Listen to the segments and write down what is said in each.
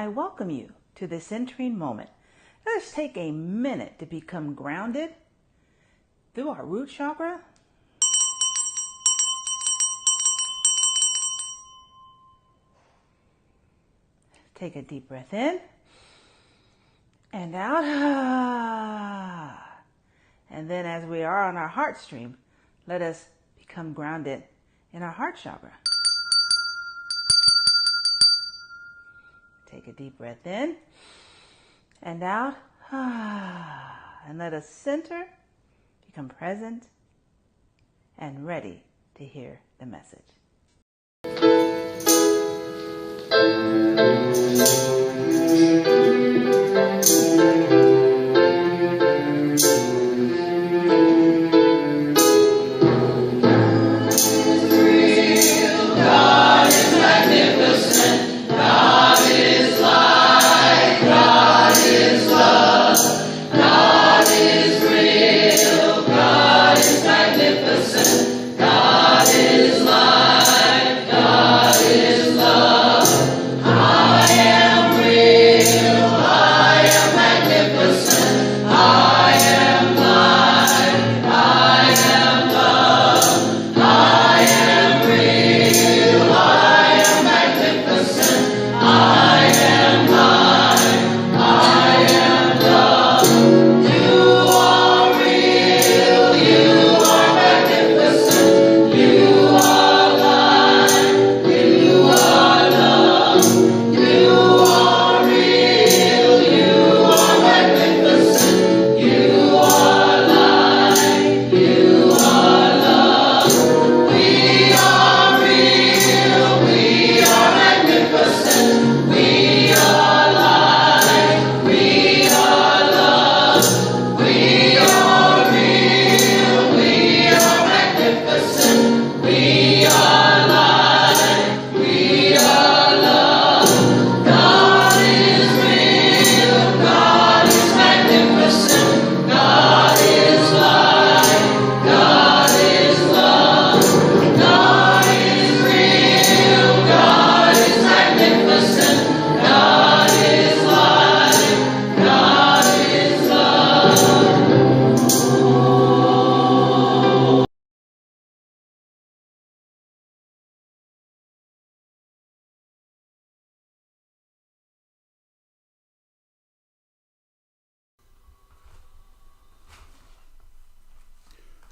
I welcome you to this entering moment. Let us take a minute to become grounded through our root chakra. Take a deep breath in and out. And then as we are on our Heartstream, let us become grounded in our heart chakra. Take a deep breath in and out. And let us center, become present, and ready to hear the message.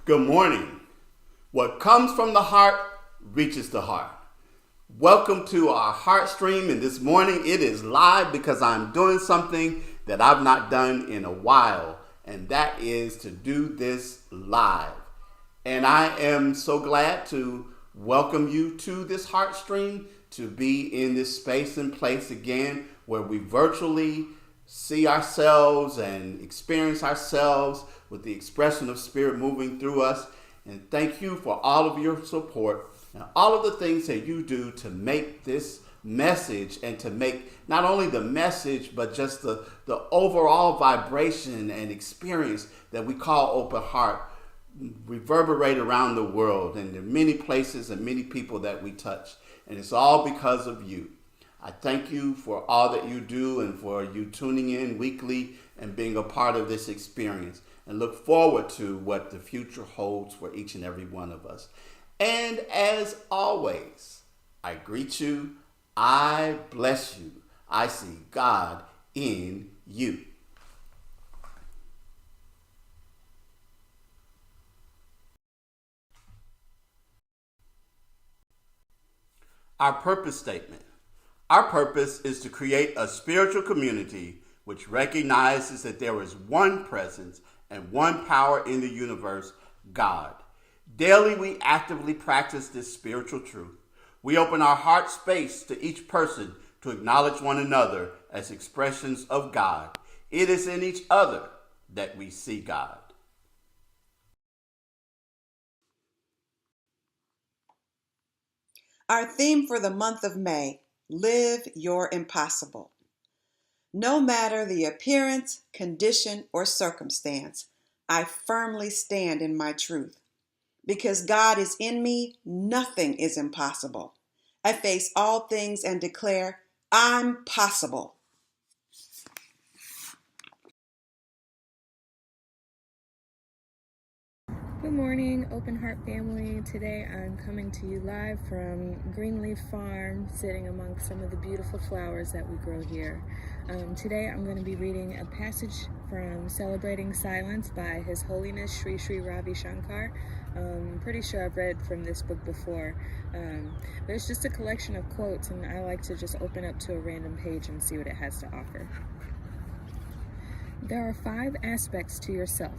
Good morning. What comes from the heart reaches the heart. Welcome to our Heartstream, and this morning it is live because I'm doing something that I've not done in a while, and that is to do this live. And I am so glad to welcome you to this Heartstream, to be in this space and place again where we virtually see ourselves and experience ourselves with the expression of spirit moving through us. And thank you for all of your support and all of the things that you do to make this message and to make not only the message, but just the overall vibration and experience that we call Open Heart reverberate around the world. And there are many places and many people that we touch. And it's all because of you. I thank you for all that you do and for you tuning in weekly and being a part of this experience, and look forward to what the future holds for each and every one of us. And as always, I greet you. I bless you. I see God in you. Our purpose statement. Our purpose is to create a spiritual community which recognizes that there is one presence and one power in the universe, God. Daily, we actively practice this spiritual truth. We open our heart space to each person to acknowledge one another as expressions of God. It is in each other that we see God. Our theme for the month of May, Live Your Impossible. No matter the appearance, condition, or circumstance, I firmly stand in my truth. Because God is in me, nothing is impossible. I face all things and declare, I'm possible. Good morning, Open Heart family. Today I'm coming to you live from Greenleaf Farm, sitting amongst some of the beautiful flowers that we grow here. Today I'm going to be reading a passage from Celebrating Silence by His Holiness Sri Sri Ravi Shankar. I'm pretty sure I've read from this book before, but it's just a collection of quotes, and I like to just open up to a random page and see what it has to offer. There are 5 aspects to yourself: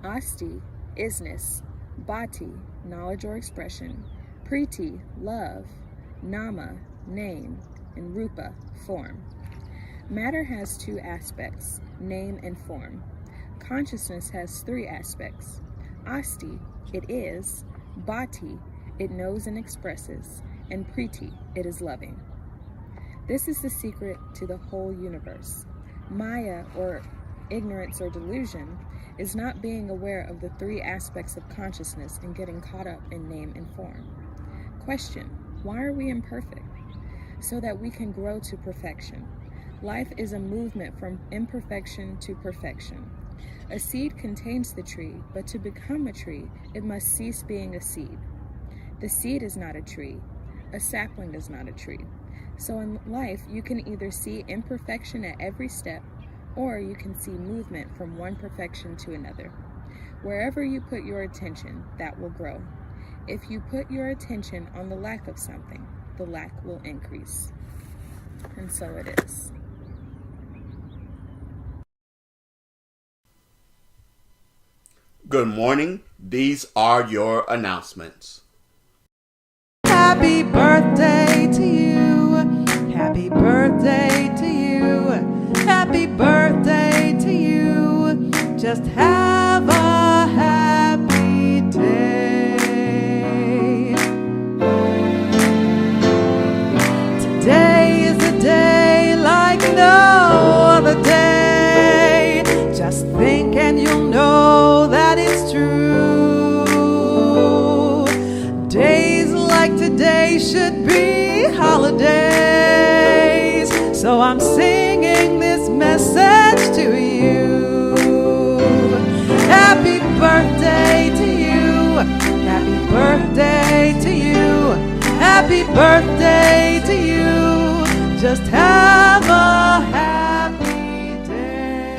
asti, isness; bhati, knowledge or expression; priti, love; nama, name; and rupa, form. Matter has 2 aspects, name and form. Consciousness has 3 aspects: asti, it is; bhati, it knows and expresses; and priti, it is loving. This is the secret to the whole universe. Maya, or ignorance or delusion, is not being aware of the 3 aspects of consciousness and getting caught up in name and form. Question: why are we imperfect? So that we can grow to perfection. Life is a movement from imperfection to perfection. A seed contains the tree, but to become a tree, it must cease being a seed. The seed is not a tree. A sapling is not a tree. So in life, you can either see imperfection at every step, or you can see movement from one perfection to another. Wherever you put your attention, that will grow. If you put your attention on the lack of something, the lack will increase. And so it is. Good morning. These are your announcements. Happy birthday to you. Happy birthday to you. Happy birthday to you. Just have a happy day. Today is a day like no other day. Just think and you'll know that it's true. Days like today should be holidays. So I'm singing this message to you. Happy birthday to you. Happy birthday to you. Happy birthday to you. Just have a happy day.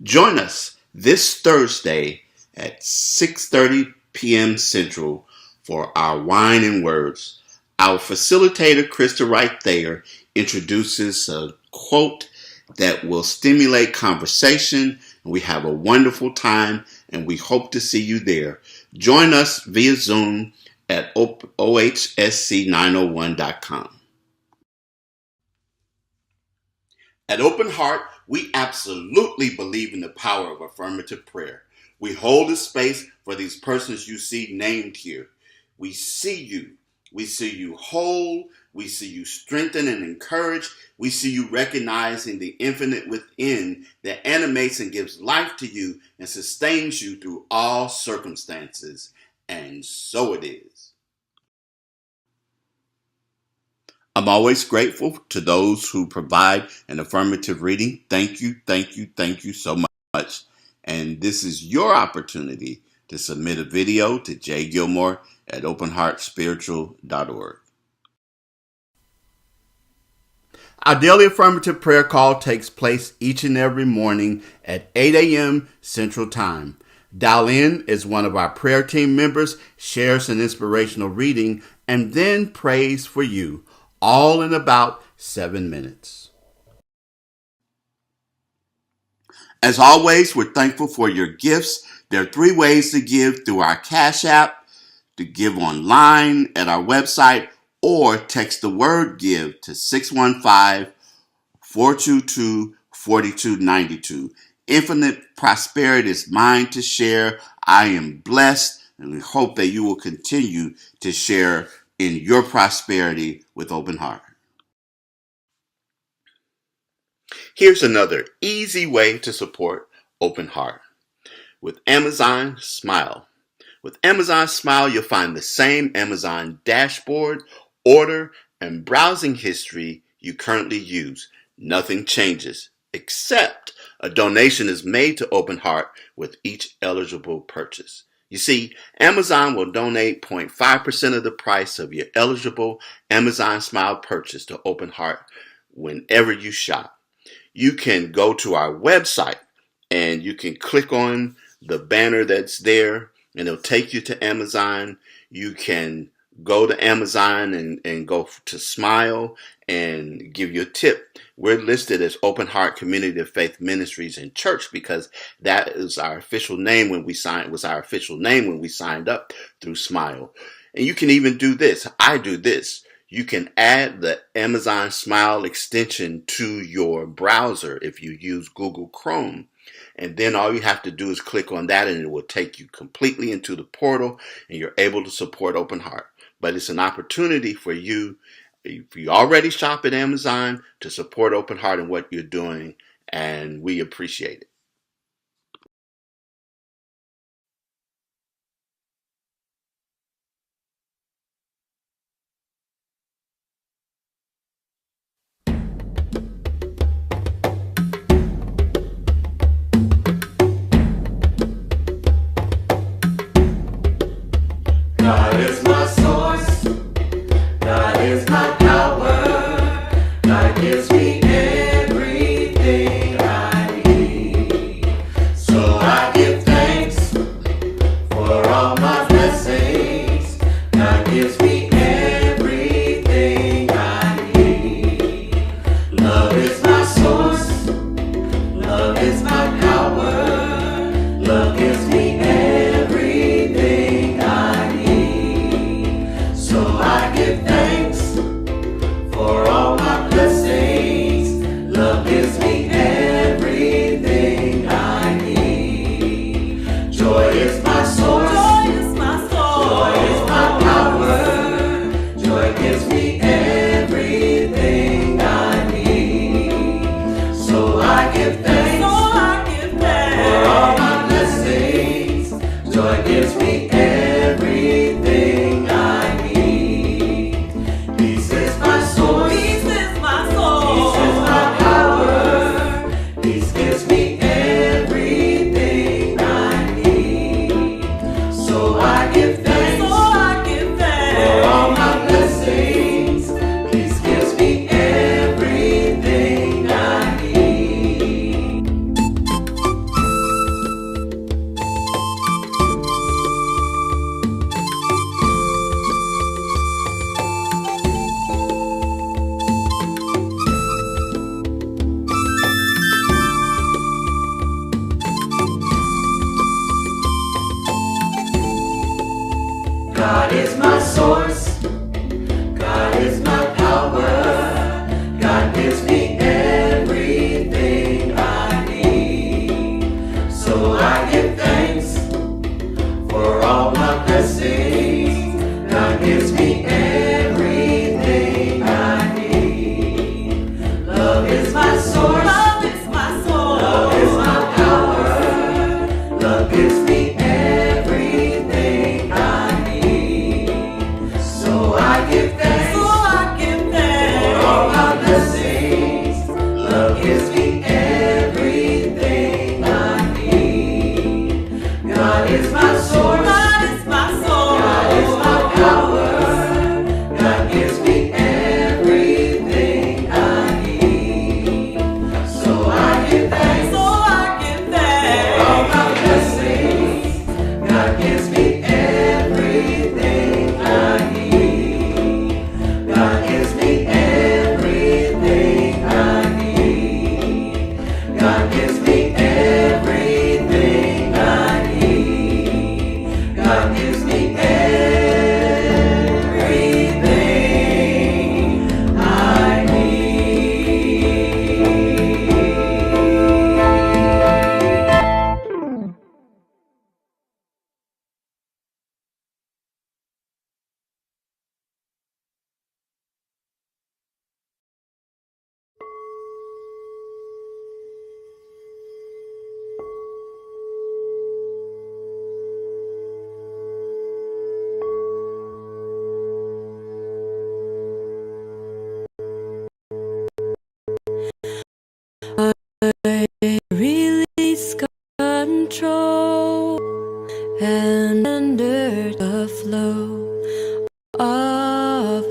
Join us this Thursday at 6:30 p.m. Central for our Wine and Words. Our facilitator, Krista Wright Thayer, introduces a quote that will stimulate conversation. We have a wonderful time, and we hope to see you there. Join us via Zoom at ohsc901.com. At Open Heart, we absolutely believe in the power of affirmative prayer. We hold a space for these persons you see named here. We see you. We see you whole. We see you strengthened and encouraged. We see you recognizing the infinite within that animates and gives life to you and sustains you through all circumstances. And so it is. I'm always grateful to those who provide an affirmative reading. Thank you, thank you, thank you so much. And this is your opportunity to submit a video to Jay Gilmore at Openheartspiritual.org. Our daily affirmative prayer call takes place each and every morning at 8 a.m. Central Time. Dial in as one of our prayer team members shares an inspirational reading and then prays for you, all in about 7 minutes. As always, we're thankful for your gifts. There are 3 ways to give: through our Cash App, to give online at our website, or text the word GIVE to 615-422-4292. Infinite prosperity is mine to share. I am blessed, and we hope that you will continue to share in your prosperity with Open Heart. Here's another easy way to support Open Heart. With Amazon Smile. With Amazon Smile, you'll find the same Amazon dashboard, order, and browsing history you currently use. Nothing changes except A donation is made to Open Heart with each eligible purchase. You see, Amazon will donate 0.5% of the price of your eligible Amazon Smile purchase to Open Heart whenever you shop. You can go to our website and you can click on the banner that's there and it'll take you to Amazon. You can go to Amazon and go to Smile and give you a tip. We're listed as Open Heart Community of Faith Ministries and Church because that is our official name when we signed up through Smile. And you can even do this. I do this. You can add the Amazon Smile extension to your browser if you use Google Chrome. And then all you have to do is click on that and it will take you completely into the portal and you're able to support Open Heart. But it's an opportunity for you, if you already shop at Amazon, to support Open Heart and what you're doing, and we appreciate it. God is my source, God is my power, God gives me everything I need. So I give thanks for all my blessings, God gives me everything I need. Love is my source, love is my power, love gives me everything I need. So I give thanks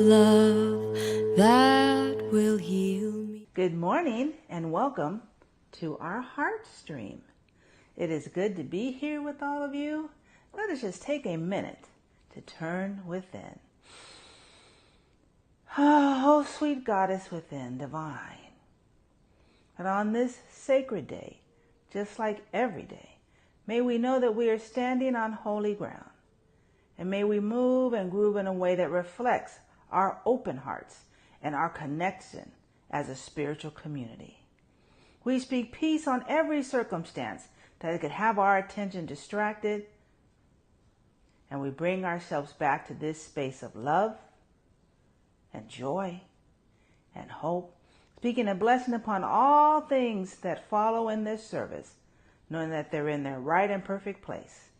love that will heal me. Good morning and welcome to our Heartstream. It is good to be here with all of you. Let us just take a minute to turn within. Oh, sweet goddess within, divine. And on this sacred day, just like every day, may we know that we are standing on holy ground. And may we move and groove in a way that reflects our open hearts and our connection as a spiritual community. We speak peace on every circumstance that could have our attention distracted. And we bring ourselves back to this space of love and joy and hope, speaking a blessing upon all things that follow in this service, knowing that they're in their right and perfect place.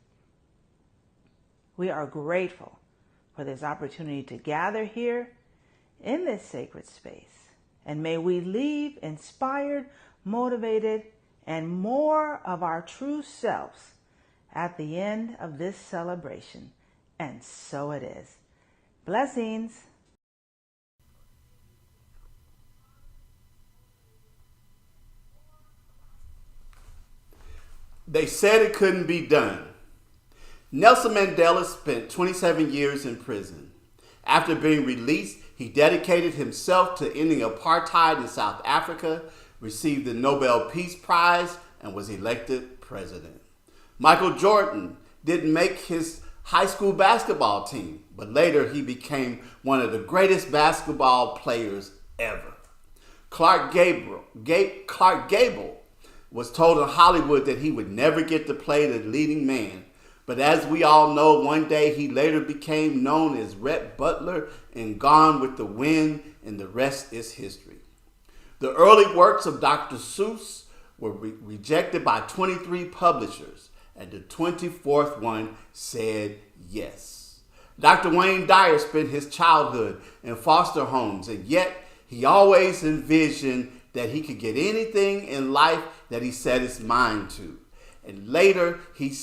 We are grateful for this opportunity to gather here in this sacred space, and may we leave inspired, motivated, and more of our true selves at the end of this celebration. And so it is. Blessings. They said it couldn't be done. Nelson Mandela spent 27 years in prison. After being released, he dedicated himself to ending apartheid in South Africa, received the Nobel Peace Prize, and was elected president. Michael Jordan didn't make his high school basketball team, but later he became one of the greatest basketball players ever. Clark Gable was told in Hollywood that he would never get to play the leading man. But as we all know, one day he later became known as Rhett Butler in Gone with the Wind, and the rest is history. The early works of Dr. Seuss were rejected by 23 publishers, and the 24th one said yes. Dr. Wayne Dyer spent his childhood in foster homes, and yet he always envisioned that he could get anything in life that he set his mind to. And later, he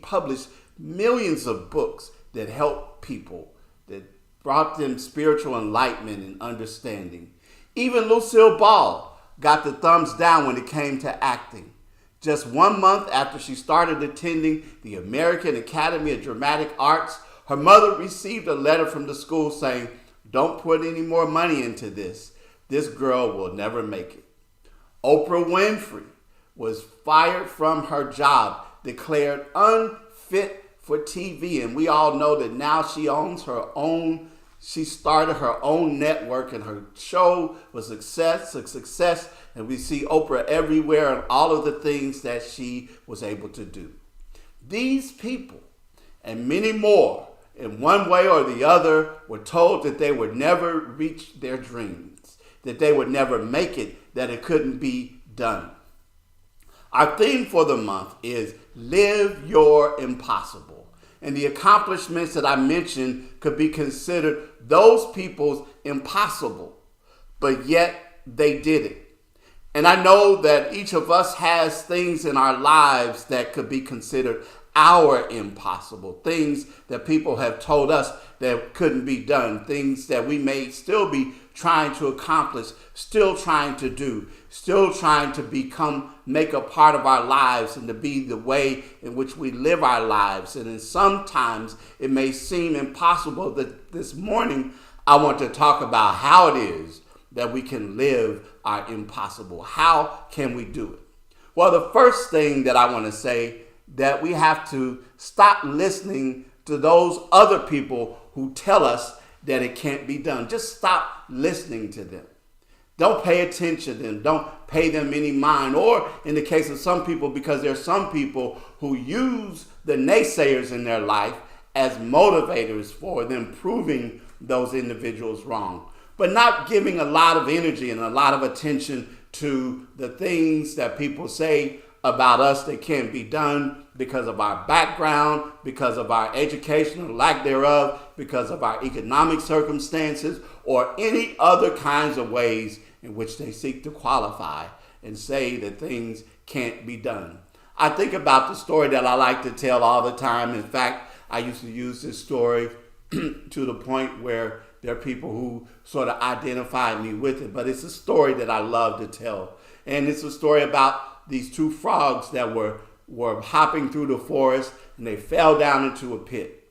published millions of books that helped people, that brought them spiritual enlightenment and understanding. Even Lucille Ball got the thumbs down when it came to acting. Just 1 month after she started attending the American Academy of Dramatic Arts, her mother received a letter from the school saying, "Don't put any more money into this. This girl will never make it." Oprah Winfrey was fired from her job, declared unfit for TV. And we all know that now she started her own network, and her show was a success. And we see Oprah everywhere and all of the things that she was able to do. These people and many more, in one way or the other, were told that they would never reach their dreams, that they would never make it, that it couldn't be done. Our theme for the month is Live Your Impossible. And the accomplishments that I mentioned could be considered those people's impossible, but yet they did it. And I know that each of us has things in our lives that could be considered our impossible, things that people have told us that couldn't be done, things that we may still be trying to accomplish, still trying to do, still trying to make a part of our lives and to be the way in which we live our lives. And then sometimes it may seem impossible. That this morning I want to talk about how it is that we can live our impossible. How can we do it? Well, the first thing that I want to say, that we have to stop listening to those other people who tell us that it can't be done. Just stop listening to them. Don't pay attention to them. Don't pay them any mind. Or in the case of some people, because there are some people who use the naysayers in their life as motivators for them proving those individuals wrong. But not giving a lot of energy and a lot of attention to the things that people say about us that can't be done because of our background, because of our education or lack thereof, because of our economic circumstances, or any other kinds of ways in which they seek to qualify and say that things can't be done. I think about the story that I like to tell all the time. In fact, I used to use this story to the point where there are people who sort of identify me with it. But it's a story that I love to tell. And it's a story about these two frogs that were hopping through the forest, and they fell down into a pit.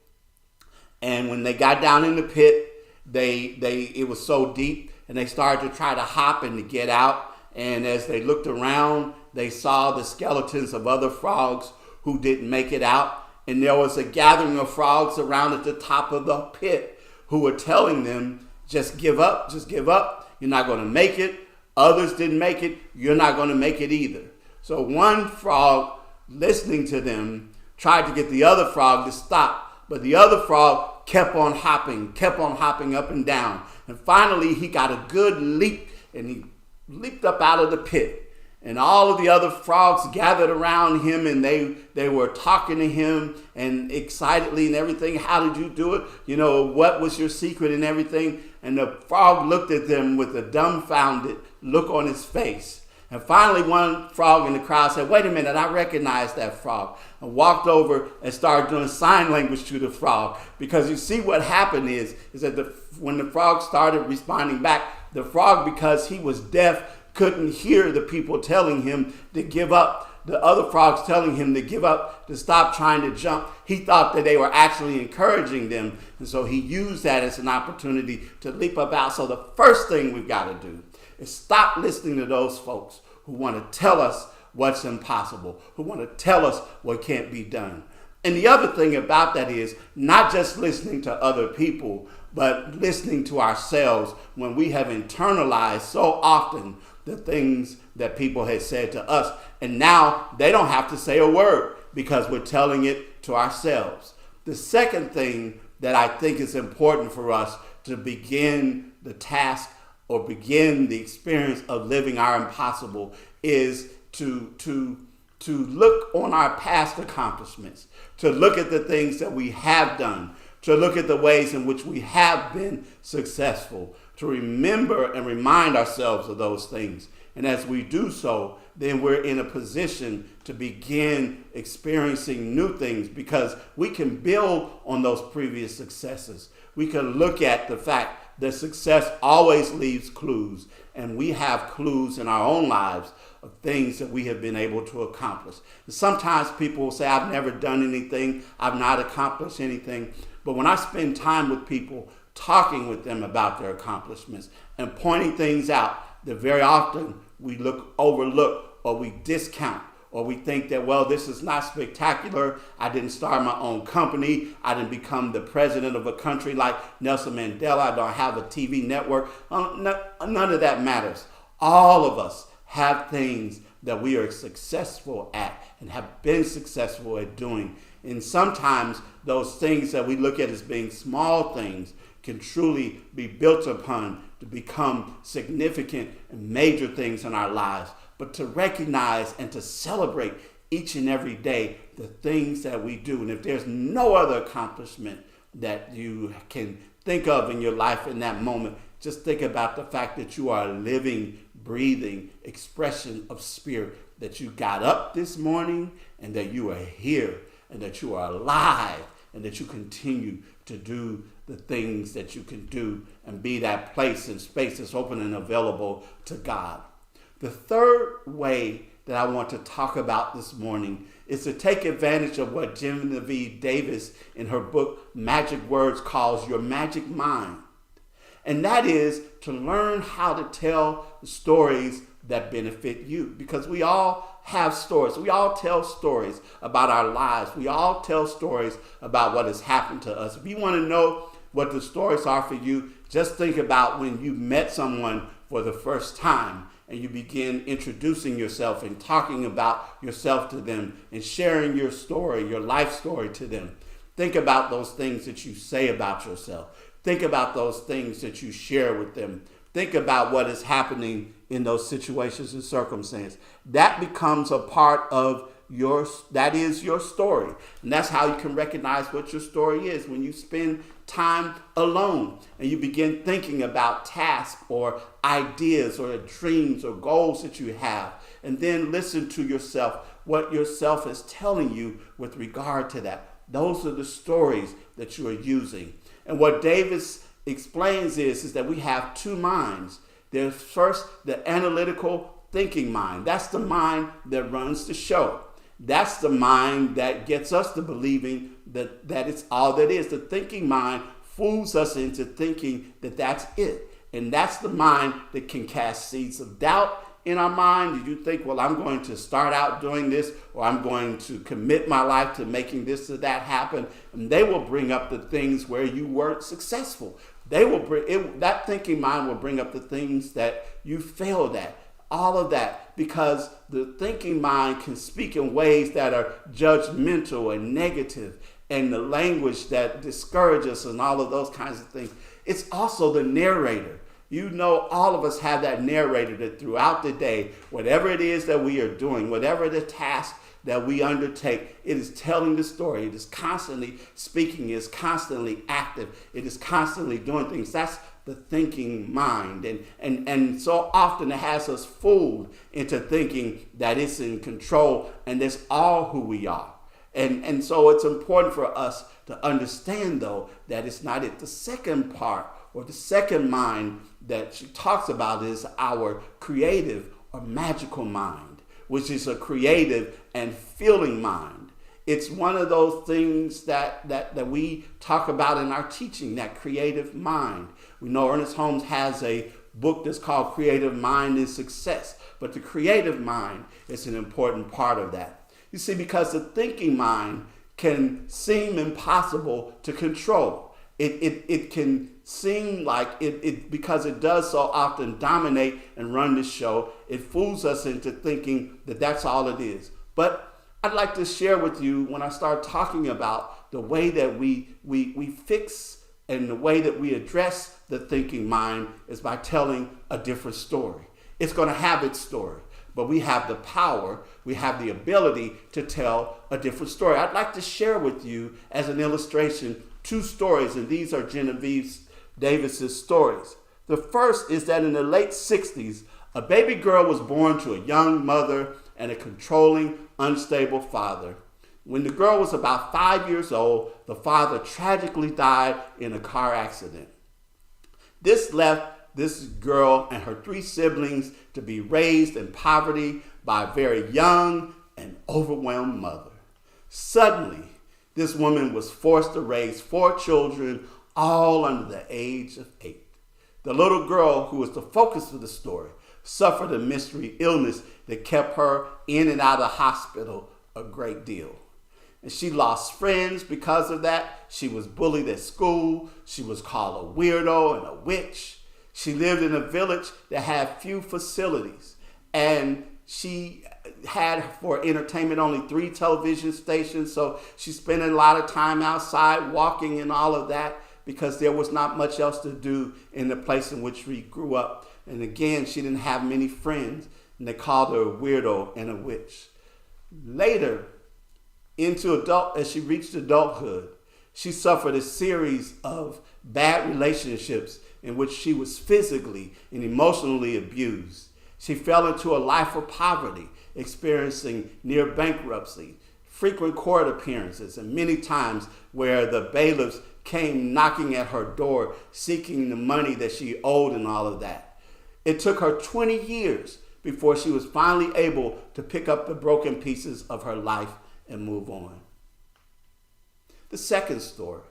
And when they got down in the pit, it was so deep, and they started to try to hop and to get out. And as they looked around, they saw the skeletons of other frogs who didn't make it out. And there was a gathering of frogs around at the top of the pit who were telling them, just give up, you're not going to make it. Others didn't make it, you're not going to make it either. So one frog, listening to them, tried to get the other frog to stop, but the other frog kept on hopping up and down. And finally he got a good leap, and he leaped up out of the pit. And all of the other frogs gathered around him, and they were talking to him and excitedly and everything. How did you do it? What was your secret and everything? And the frog looked at them with a dumbfounded look on his face. And finally, one frog in the crowd said, wait a minute, I recognize that frog. And walked over and started doing sign language to the frog. Because you see what happened is that when the frog started responding back, the frog, because he was deaf, couldn't hear the people telling him to give up. The other frogs telling him to give up, to stop trying to jump. He thought that they were actually encouraging them. And so he used that as an opportunity to leap up out. So the first thing we've got to do is stop listening to those folks who want to tell us what's impossible, who want to tell us what can't be done. And the other thing about that is not just listening to other people, but listening to ourselves when we have internalized so often the things that people had said to us. And now they don't have to say a word because we're telling it to ourselves. The second thing that I think is important for us to begin the task or begin the experience of living our impossible is to look on our past accomplishments, to look at the things that we have done, to look at the ways in which we have been successful, to remember and remind ourselves of those things. And as we do so, then we're in a position to begin experiencing new things because we can build on those previous successes. We can look at the fact that success always leaves clues, and we have clues in our own lives of things that we have been able to accomplish. And sometimes people will say, I've never done anything, I've not accomplished anything. But when I spend time with people, talking with them about their accomplishments and pointing things out that very often we overlook or we discount, or we think that, well, this is not spectacular. I didn't start my own company. I didn't become the president of a country like Nelson Mandela. I don't have a TV network. None of that matters. All of us have things that we are successful at and have been successful at doing. And sometimes those things that we look at as being small things can truly be built upon to become significant and major things in our lives. But to recognize and to celebrate each and every day the things that we do. And if there's no other accomplishment that you can think of in your life in that moment, just think about the fact that you are a living, breathing expression of spirit, that you got up this morning and that you are here and that you are alive and that you continue to do the things that you can do and be that place and space that's open and available to God. The third way that I want to talk about this morning is to take advantage of what Genevieve Davis in her book Magic Words calls your magic mind. And that is to learn how to tell stories that benefit you, because we all have stories. We all tell stories about our lives. We all tell stories about what has happened to us. If you want to know what the stories are for you, just think about when you met someone for the first time and you begin introducing yourself and talking about yourself to them and sharing your story, your life story to them. Think about those things that you say about yourself. Think about those things that you share with them. Think about what is happening in those situations and circumstances. That becomes a part of that is your story. And that's how you can recognize what your story is. When you spend time alone and you begin thinking about tasks or ideas or dreams or goals that you have, and then listen to yourself, what yourself is telling you with regard to that. Those are the stories that you are using. And what Davis explains is that we have two minds. There's first the analytical thinking mind. That's the mind that runs the show. That's the mind that gets us to believing that it's all that is. The thinking mind fools us into thinking that that's it. And that's the mind that can cast seeds of doubt in our mind. You think, well, I'm going to start out doing this, or I'm going to commit my life to making this or that happen. And they will bring up the things where you weren't successful. They will bring it, that thinking mind will bring up the things that you failed at. All of that, because the thinking mind can speak in ways that are judgmental and negative, and the language that discourages us and all of those kinds of things. It's also the narrator. You know, all of us have that narrator that throughout the day, whatever it is that we are doing, whatever the task that we undertake, it is telling the story. It is constantly speaking. It is constantly active. It is constantly doing things. That's the thinking mind. And so often it has us fooled into thinking that it's in control and that's all who we are. And so it's important for us to understand, though, that it's not it. The second part, or the second mind that she talks about, is our creative or magical mind, which is a creative and feeling mind. It's one of those things that we talk about in our teaching, that creative mind. We know Ernest Holmes has a book that's called Creative Mind and Success, but the creative mind is an important part of that. You see, because the thinking mind can seem impossible to control. It can seem like it because it does so often dominate and run the show. It fools us into thinking that that's all it is. But I'd like to share with you, when I start talking about the way that we fix and the way that we address the thinking mind, is by telling a different story. It's going to have its story, but we have the power, we have the ability to tell a different story. I'd like to share with you, as an illustration, two stories, and these are Genevieve Davis's stories. The first is that in the late 60s, a baby girl was born to a young mother and a controlling, unstable father. When the girl was about 5 years old, the father tragically died in a car accident. This left this girl and her three siblings to be raised in poverty by a very young and overwhelmed mother. Suddenly, this woman was forced to raise 4 children, all under the age of 8. The little girl, who was the focus of the story, suffered a mystery illness that kept her in and out of hospital a great deal. And she lost friends because of that. She was bullied at school. She was called a weirdo and a witch. She lived in a village that had few facilities. And she had, for entertainment, only 3 television stations. So she spent a lot of time outside walking and all of that, because there was not much else to do in the place in which we grew up. And again, she didn't have many friends, and they called her a weirdo and a witch. Later, as she reached adulthood, she suffered a series of bad relationships in which she was physically and emotionally abused. She fell into a life of poverty, experiencing near bankruptcy, frequent court appearances, and many times where the bailiffs came knocking at her door, seeking the money that she owed and all of that. It took her 20 years before she was finally able to pick up the broken pieces of her life and move on. The second story.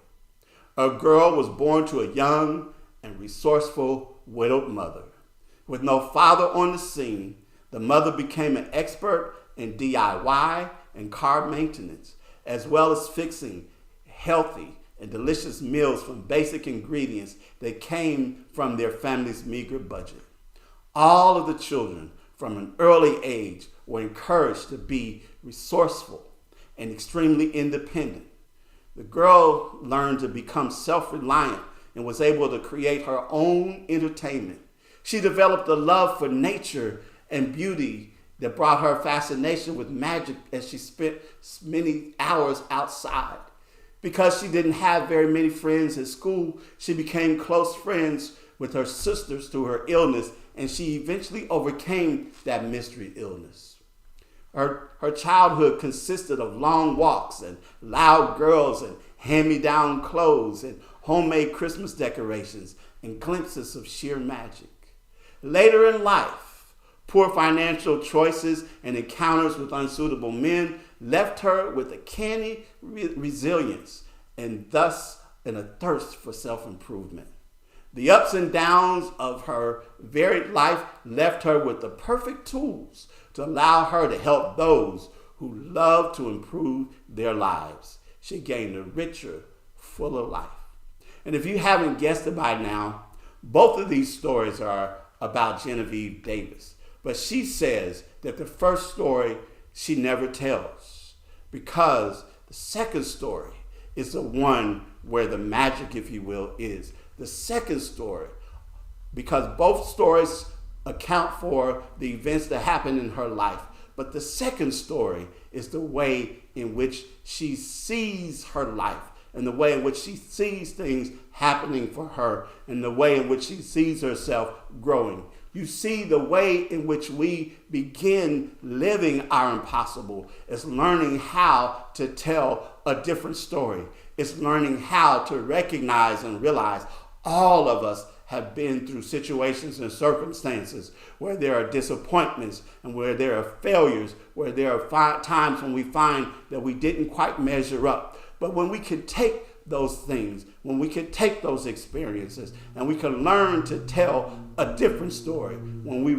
A girl was born to a young and resourceful widowed mother. With no father on the scene, the mother became an expert in DIY and car maintenance, as well as fixing healthy and delicious meals from basic ingredients that came from their family's meager budget. All of the children from an early age were encouraged to be resourceful and extremely independent. The girl learned to become self-reliant and was able to create her own entertainment. She developed a love for nature and beauty that brought her fascination with magic as she spent many hours outside. Because she didn't have very many friends at school, she became close friends with her sisters through her illness, and she eventually overcame that mystery illness. Her childhood consisted of long walks and loud girls and hand-me-down clothes and homemade Christmas decorations, and glimpses of sheer magic. Later in life, poor financial choices and encounters with unsuitable men left her with a canny resilience and thus in a thirst for self-improvement. The ups and downs of her varied life left her with the perfect tools to allow her to help those who love to improve their lives. She gained a richer, fuller life. And if you haven't guessed it by now, both of these stories are about Genevieve Davis. But she says that the first story she never tells because the second story is the one where the magic, if you will, is. The second story, because both stories account for the events that happened in her life, but the second story is the way in which she sees her life and the way in which she sees things happening for her and the way in which she sees herself growing. You see, the way in which we begin living our impossible is learning how to tell a different story. It's learning how to recognize and realize all of us have been through situations and circumstances where there are disappointments and where there are failures, where there are times when we find that we didn't quite measure up. But when we can take those things, when we can take those experiences and we can learn to tell a different story, when we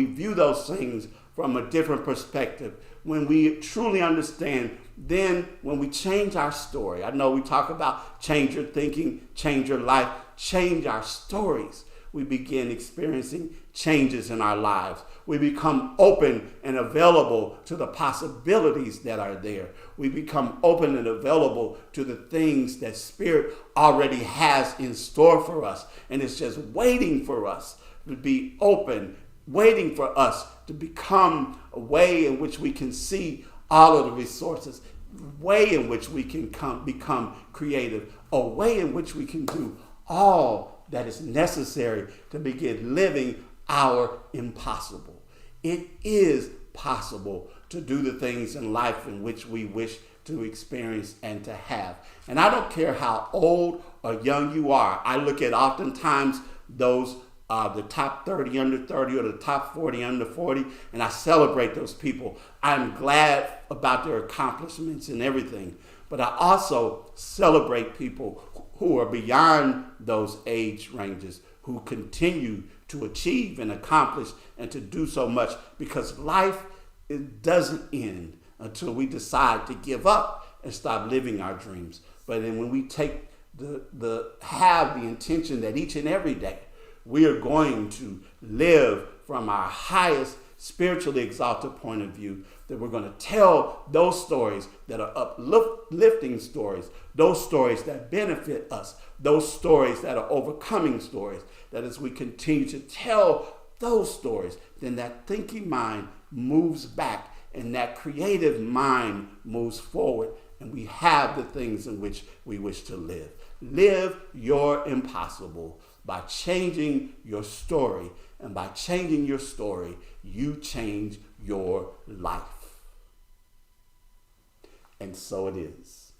view those things from a different perspective, when we truly understand, then when we change our story, I know we talk about change your thinking, change your life, change our stories, we begin experiencing changes in our lives. We become open and available to the possibilities that are there. We become open and available to the things that Spirit already has in store for us. And it's just waiting for us to be open, waiting for us to become a way in which we can see all of the resources, a way in which we can become creative, a way in which we can do all that is necessary to begin living our impossible. It is possible to do the things in life in which we wish to experience and to have. And I don't care how old or young you are. I look at oftentimes those the top 30 under 30 or the top 40 under 40, and I celebrate those people. I'm glad about their accomplishments and everything. But I also celebrate people who are beyond those age ranges, who continue to achieve and accomplish and to do so much, because life, it doesn't end until we decide to give up and stop living our dreams. But then when we take have the intention that each and every day we are going to live from our highest spiritually exalted point of view, that we're going to tell those stories that are uplifting stories, those stories that benefit us, those stories that are overcoming stories, that as we continue to tell those stories, then that thinking mind moves back and that creative mind moves forward, and we have the things in which we wish to live. Live your impossible by changing your story, and by changing your story, you change your life. And so it is.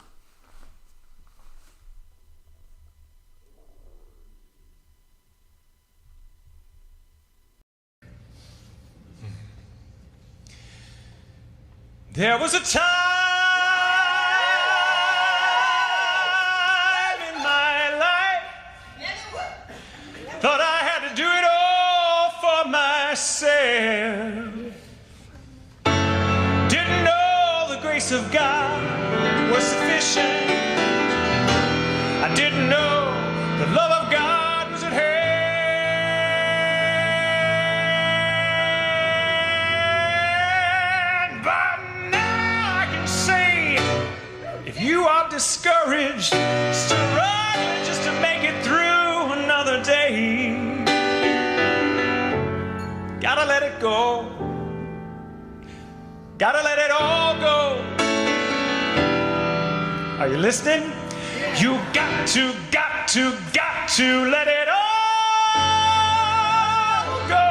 There was a time in my life, thought I had to do it all for myself. Didn't know the grace of God was sufficient. I didn't know the love of God was at hand. But now I can say, if you are discouraged, struggling just to make it through another day, gotta let it go. Gotta let it all go. Are you listening? You got to let it all go.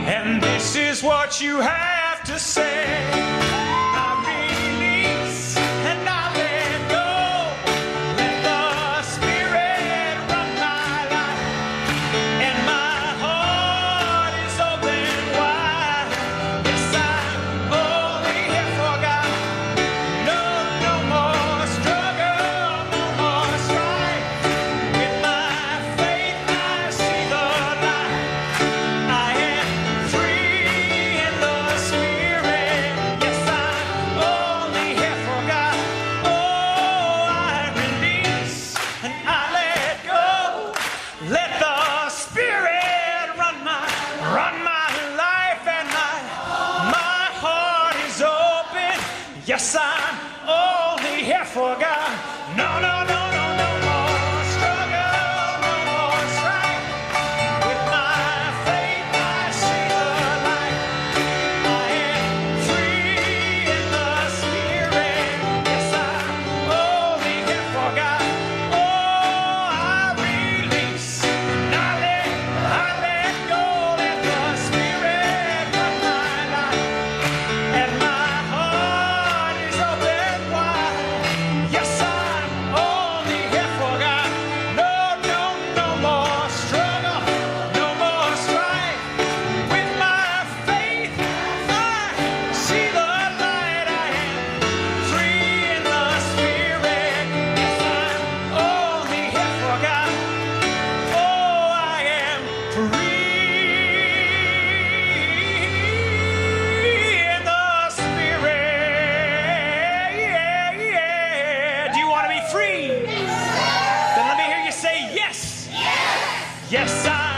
And this is what you have to say. I release and I let Yes, I